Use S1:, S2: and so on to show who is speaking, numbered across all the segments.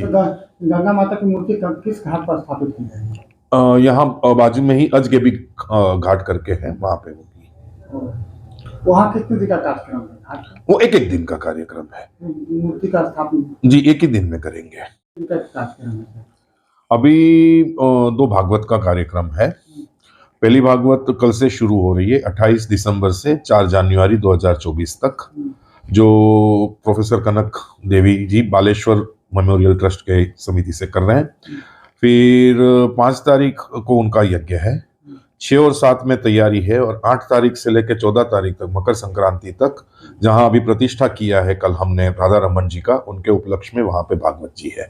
S1: तो गंगा माता की मूर्ति किस घाट पर स्थापित की जाएगी?
S2: यहाँ बाजू में ही अजगेबी घाट करके है, वहां पे होगी।
S1: वहाँ कितने दिन का कार्यक्रम है घाट का?
S2: वो एक दिन का कार्यक्रम है।
S1: मूर्ति का स्थापना
S2: जी एक ही दिन में करेंगे।
S1: कार्यक्रम है
S2: अभी 2 भागवत का कार्यक्रम है। पहली भागवत कल से शुरू हो रही है 28 दिसंबर से 4 जनवरी 2024 तक, जो प्रोफेसर कनक देवी जी बालेश्वर मेमोरियल ट्रस्ट के समिति से कर रहे हैं। फिर 5 तारीख को उनका यज्ञ है, 6 और 7 में तैयारी है, और 8 तारीख से लेकर 14 तारीख तक मकर संक्रांति तक, जहां अभी प्रतिष्ठा किया है कल हमने राधा रमन जी का, उनके उपलक्ष्य में वहां पे भागवत जी है।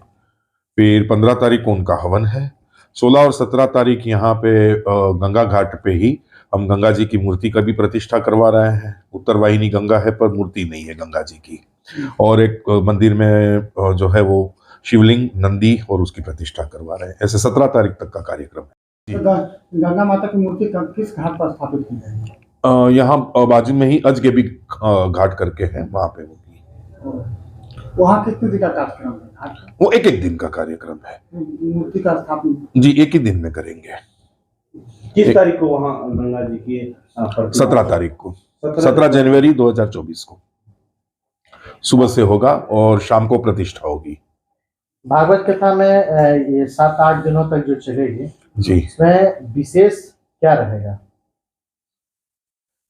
S2: फिर 15 तारीख को उनका हवन है। 16 और 17 तारीख यहाँ पे गंगा घाट पे ही हम गंगा जी की मूर्ति का भी प्रतिष्ठा करवा रहे हैं। उत्तर वाहिनी गंगा है पर मूर्ति नहीं है गंगा जी की, और एक मंदिर में जो है वो शिवलिंग नंदी और उसकी प्रतिष्ठा करवा रहे हैं। ऐसे 17 तारीख तक का कार्यक्रम है।
S1: तो गंगा माता की मूर्ति किस घाट पर स्थापित की जाएगी?
S2: यहाँ बाजू में ही अजगेबी घाट करके है, वहां पे होगी।
S1: वहाँ कितने दिन का कार्यक्रम है घाट का?
S2: वो एक दिन का कार्यक्रम है।
S1: मूर्ति का स्थापना
S2: जी एक ही दिन में करेंगे।
S3: किस तारीख को वहाँ गंगा जी की?
S2: 17 तारीख को, 17 जनवरी 2024 को सुबह से होगा और शाम को प्रतिष्ठा होगी।
S4: भागवत कथा में ये 7-8 दिनों तक जो चलेगी
S2: जी,
S4: इसमें विशेष क्या रहेगा?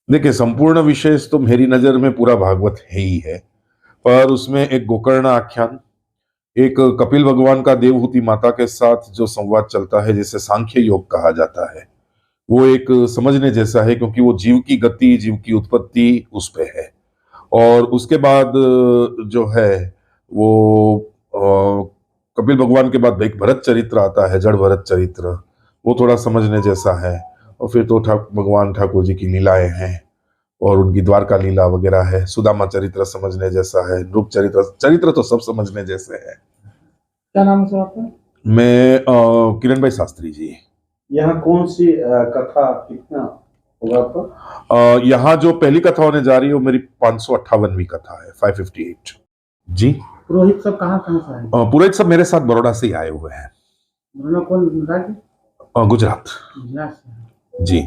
S2: देखिए संपूर्ण विशेष तो मेरी नजर में पूरा भागवत है ही है, पर उसमें एक गोकर्ण आख्यान, एक कपिल भगवान का देवहूति माता के साथ जो संवाद चलता है जिसे सांख्य योग कहा जाता है, वो एक समझने जैसा है, क्योंकि वो जीव की गति, जीव की उत्पत्ति उस पे है। और उसके बाद जो है वो कपिल भगवान के बाद एक भरत चरित्र आता है, जड़ भरत चरित्र, वो थोड़ा समझने जैसा है। और फिर तो भगवान ठाकुर जी की लीलाएं हैं और उनकी द्वारका लीला वगैरह है। सुदामा चरित्र समझने जैसा है, नृप चरित्र तो सब समझने जैसे है।
S1: क्या नाम है सर आपका?
S2: मैं किरण भाई शास्त्री जी।
S3: यहाँ कौन सी कथा कितना होगा आपका?
S2: यहाँ जो पहली कथा होने जा रही है वो मेरी 558वीं कथा है, 558 जी।
S1: पुरोहित सब कहाँ से आए?
S2: पुरोहित सब मेरे साथ बड़ौदा से ही आए हुए हैं।
S1: कौन राज्य?
S2: गुजरात
S1: से।
S2: जी।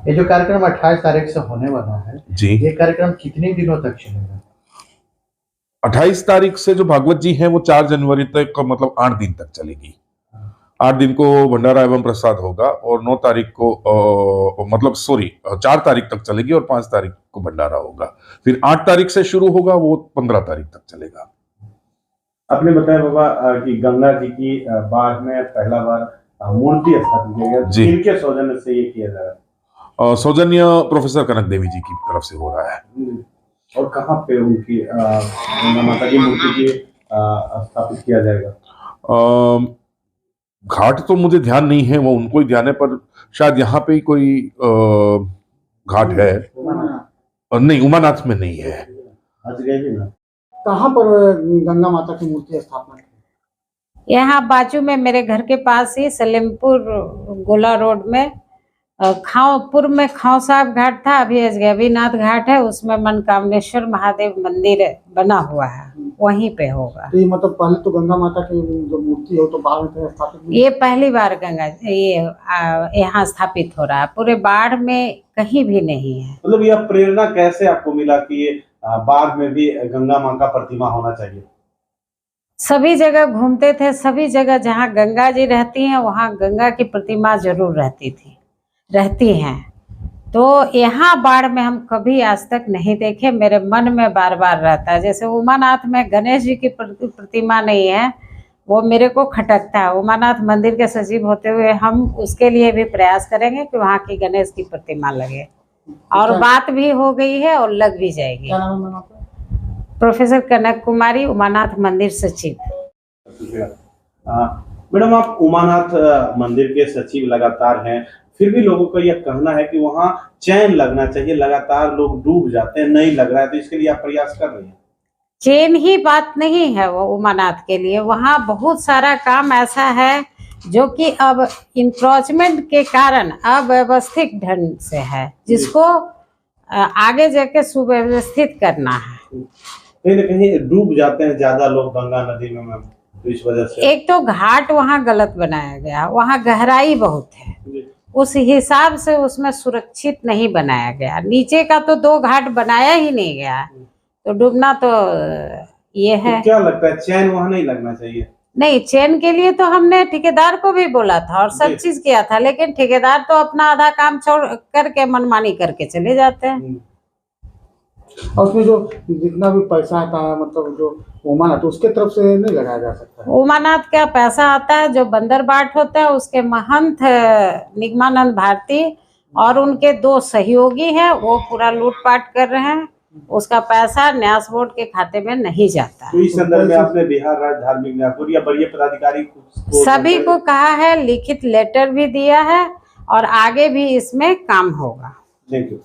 S4: ये जो कार्यक्रम 28 तारीख से होने वाला है
S2: जी,
S4: ये कार्यक्रम कितने दिनों तक चलेगा?
S2: 28 तारीख से जो भागवत जी है वो 4 जनवरी तक, मतलब 8 दिन तक चलेगी। 8 दिन को भंडारा एवं प्रसाद होगा, और 9 तारीख को मतलब 4 तारीख तक चलेगी और 5 तारीख को भंडारा होगा। फिर 8 तारीख से शुरू होगा, वो 15 तारीख तक चलेगा।
S3: आपने बताया बाबा कि गंगा जी की बाढ़ में पहला बार मूर्ति स्थापित किया गया, किनके सौजन्य से ये किया जा रहा है?
S2: सौजन्य प्रोफेसर कनक देवी जी की तरफ से हो रहा है।
S3: और कहाँ पे उनकी गंगा माता की मूर्ति की स्थापित किया जाएगा?
S2: घाट तो मुझे ध्यान नहीं है, वो उनको ही ध्यान है, पर शायद यहाँ पे ही कोई घाट है। नहीं, उमानाथ में नहीं है।
S1: कहाँ पर गंगा माता की मूर्ति स्थापना की?
S5: यहाँ बाजू में मेरे घर के पास ही सलेमपुर गोला रोड में खाओपुर में खाओ साहब घाट था, अभी अजगैबीनाथ घाट है, उसमें मनकामनेश्वर महादेव मंदिर बना हुआ है, वहीं पे होगा।
S1: तो ये मतलब पहले तो गंगा माता की जो मूर्ति है तो बाढ़ में स्थापित,
S5: ये पहली बार गंगा ये यहाँ स्थापित हो रहा है, पूरे बाढ़ में कहीं भी नहीं है।
S3: मतलब यह प्रेरणा कैसे आपको मिला कि ये बाढ़ में भी गंगा माँ का प्रतिमा होना चाहिए?
S5: सभी जगह घूमते थे, सभी जगह जहाँ गंगा जी रहती हैं वहाँ गंगा की प्रतिमा जरूर रहती हैं। तो यहाँ बाढ़ में हम कभी आज तक नहीं देखे, मेरे मन में बार बार रहता है। जैसे उमानाथ में गणेश जी की प्रतिमा नहीं है, वो मेरे को खटकता है। उमानाथ मंदिर के सचिव होते हुए हम उसके लिए भी प्रयास करेंगे कि वहाँ की गणेश की प्रतिमा लगे, और बात भी हो गई है और लग भी जाएगी।
S1: क्या नाम है आपका?
S5: प्रोफेसर कनक कुमारी, उमानाथ मंदिर सचिव।
S3: मैडम, आप उमानाथ मंदिर के सचिव लगातार हैं, फिर भी लोगों का यह कहना है कि वहाँ चैन लगना चाहिए, लगातार लोग डूब जाते हैं, नहीं लग रहा है, तो इसके लिए आप प्रयास कर रहे हैं?
S5: चैन ही बात नहीं है वो उमानाथ के लिए, वहाँ बहुत सारा काम ऐसा है जो कि अब इंक्रोचमेंट के कारण अव्यवस्थित ढंग से है, जिसको आगे जाके सुव्यवस्थित करना है।
S3: कहीं ना कहीं डूब जाते हैं ज्यादा लोग गंगा नदी में। तो इस वजह से
S5: एक तो घाट वहाँ गलत बनाया गया, वहाँ गहराई बहुत है, उस हिसाब से उसमें सुरक्षित नहीं बनाया गया। नीचे का तो 2 घाट बनाया ही नहीं गया, तो डूबना तो ये है।
S3: तो क्या लगता है चैन वहाँ नहीं लगना चाहिए?
S5: नहीं, चैन के लिए तो हमने ठेकेदार को भी बोला था और सब
S3: जी।
S5: चीज किया था, लेकिन ठेकेदार तो अपना आधा काम छोड़ करके मनमानी करके चले जाते हैं।
S1: और उसमें जो जितना भी पैसा आता है, मतलब जो ओमान आता है, उसके तरफ से नहीं लगाया जा सकता है।
S5: उमानाथ का पैसा आता है, जो बंदर बाट होता है उसके महंत निगमानंद भारती और उनके 2 सहयोगी हैं, वो पूरा लूटपाट कर रहे हैं। उसका पैसा न्यास बोर्ड के खाते में नहीं जाता।
S3: तो इस संदर्भ में आपने बिहार राज्य धार्मिक न्यास बोर्ड या वरीय पदाधिकारी
S5: सभी को कहा है, लिखित लेटर भी दिया है और आगे भी इसमें काम होगा।
S3: Thank you.